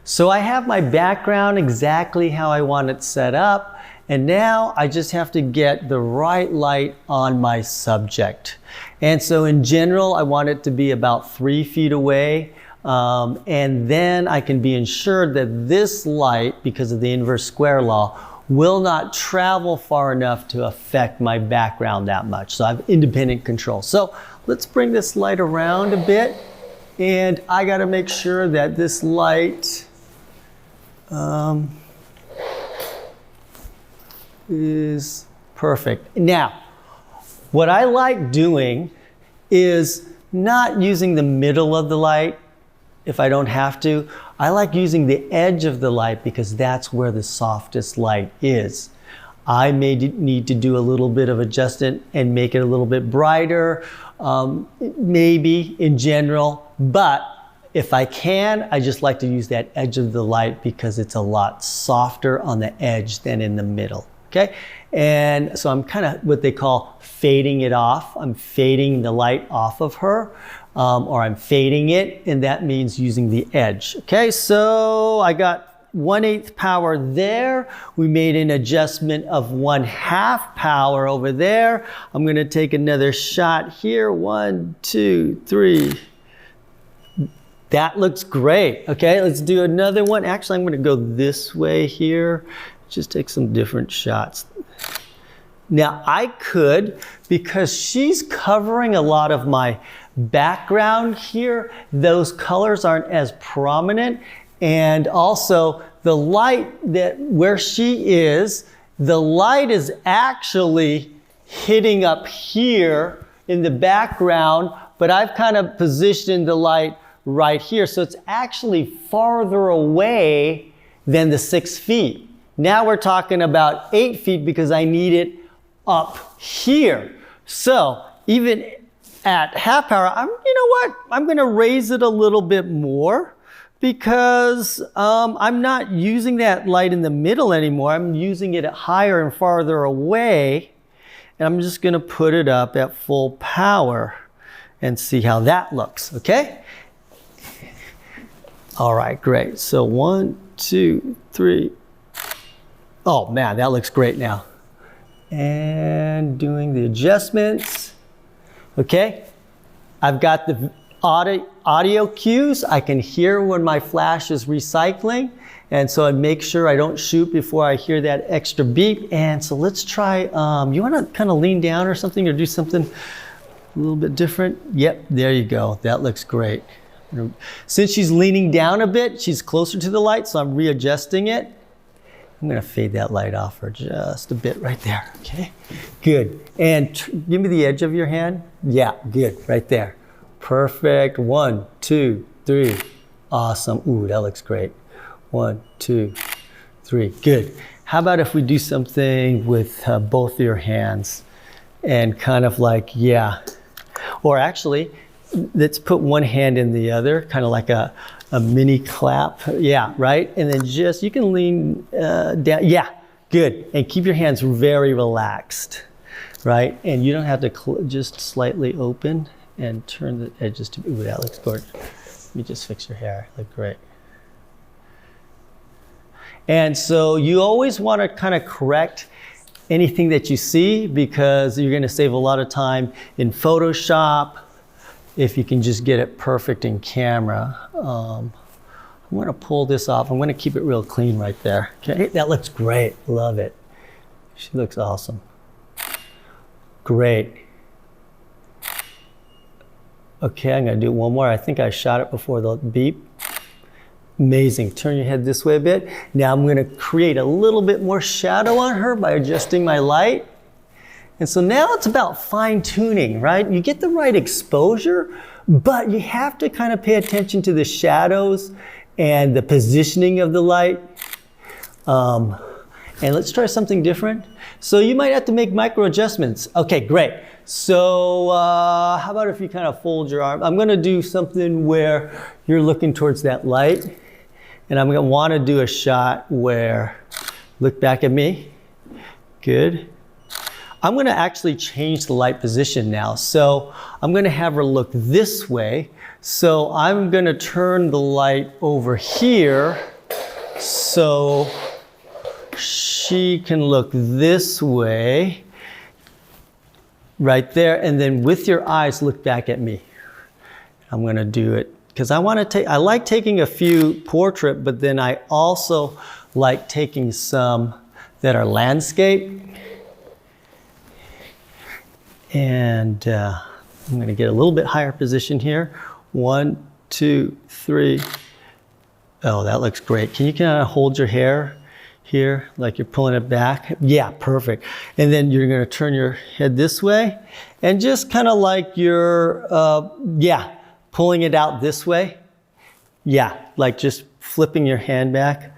So I have my background exactly how I want it set up, and now I just have to get the right light on my subject. And so in general, I want it to be about 3 feet away, and then I can be ensured that this light, because of the inverse square law, will not travel far enough to affect my background that much. So I have independent control. So let's bring this light around a bit, and I got to make sure that this light is perfect. Now, what I like doing is not using the middle of the light if I don't have to. I like using the edge of the light because that's where the softest light is. I may need to do a little bit of adjustment and make it a little bit brighter, maybe in general, but if I can, I just like to use that edge of the light because it's a lot softer on the edge than in the middle, okay? And so I'm kind of what they call fading it off. I'm fading the light off of her, or I'm fading it, and that means using the edge. Okay, so I got 1/8 power there. We made an adjustment of 1/2 power over there. I'm gonna take another shot here. 1, 2, 3. That looks great. Okay, let's do another one. Actually, I'm gonna go this way here. Just take some different shots. Now I could, because she's covering a lot of my background here, those colors aren't as prominent, and also the light that where she is, the light is actually hitting up here in the background, but I've kind of positioned the light right here, so it's actually farther away than the 6 feet. Now we're talking about 8 feet because I need it up here. So even at 1/2 power, you know what? I'm gonna raise it a little bit more because I'm not using that light in the middle anymore. I'm using it higher and farther away. And I'm just gonna put it up at full power and see how that looks, okay? All right, great. So 1, 2, 3. Oh man, that looks great now. And doing the adjustments. Okay, I've got the audio cues. I can hear when my flash is recycling. And so I make sure I don't shoot before I hear that extra beep. And so let's try, you wanna kind of lean down or something, or do something a little bit different? Yep, there you go, that looks great. Since she's leaning down a bit, she's closer to the light, so I'm readjusting it. I'm gonna fade that light off for just a bit right there, okay? Good, and give me the edge of your hand. Yeah, good, right there. Perfect, 1, 2, 3. Awesome, ooh, that looks great. 1, 2, 3, good. How about if we do something with both of your hands and kind of like, yeah. Or actually, let's put one hand in the other, kind of like a mini clap. Yeah, right? And then just, you can lean down. Yeah, good. And keep your hands very relaxed, right? And you don't have to just slightly open and turn the edges to, ooh, that looks gorgeous. Let me just fix your hair, look great. And so you always want to kind of correct anything that you see because you're going to save a lot of time in Photoshop if you can just get it perfect in camera. I'm going to pull this off. I'm going to keep it real clean right there. Okay, that looks great. Love it. She looks awesome. Great. Okay, I'm going to do one more. I think I shot it before the beep. Amazing. Turn your head this way a bit. Now I'm going to create a little bit more shadow on her by adjusting my light. And so now it's about fine tuning, right? You get the right exposure, but you have to kind of pay attention to the shadows and the positioning of the light. And let's try something different. So you might have to make micro adjustments. Okay, great. So how about if you kind of fold your arm? I'm going to do something where you're looking towards that light. And I'm going to want to do a shot where, look back at me. Good. I'm going to actually change the light position now. So I'm going to have her look this way. So I'm going to turn the light over here So she can look this way, right there, and then with your eyes, look back at me. I'm going to do it because I like taking a few portrait, but then I also like taking some that are landscape. And I'm going to get a little bit higher position here. 1, 2, 3. Oh, that looks great. Can you kind of hold your hair here like you're pulling it back? Yeah, perfect. And then you're going to turn your head this way and just kind of like you're, pulling it out this way. Yeah, like just flipping your hand back.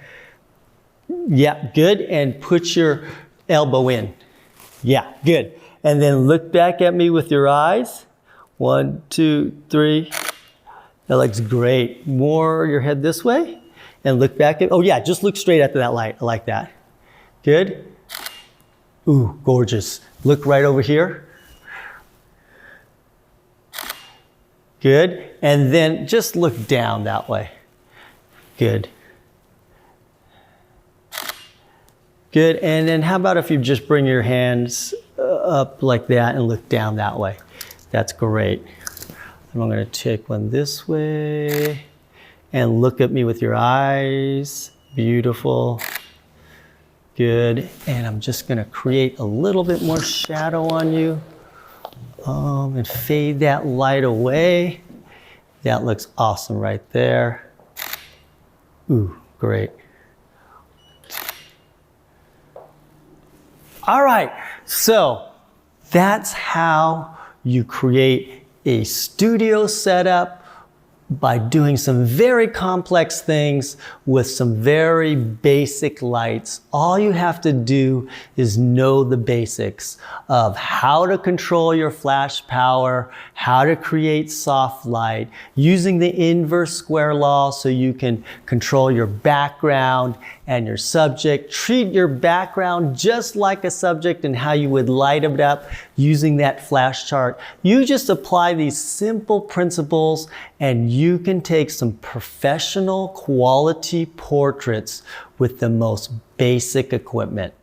Yeah, good. And put your elbow in. Yeah, good. And then look back at me with your eyes. 1, 2, 3. That looks great. More your head this way. And look back at, oh yeah, just look straight at that light. I like that. Good. Ooh, gorgeous. Look right over here. Good. And then just look down that way. Good. Good. And then how about if you just bring your hands up like that and look down that way? That's great. And I'm going to take one this way and look at me with your eyes. Beautiful. Good. And I'm just going to create a little bit more shadow on you. And fade that light away. That looks awesome right there. Ooh, great. All right, so that's how you create a studio setup by doing some very complex things with some very basic lights. All you have to do is know the basics of how to control your flash power, how to create soft light, using the inverse square law so you can control your background and your subject. Treat your background just like a subject and how you would light it up using that flash chart. You just apply these simple principles and you can take some professional quality portraits with the most basic equipment.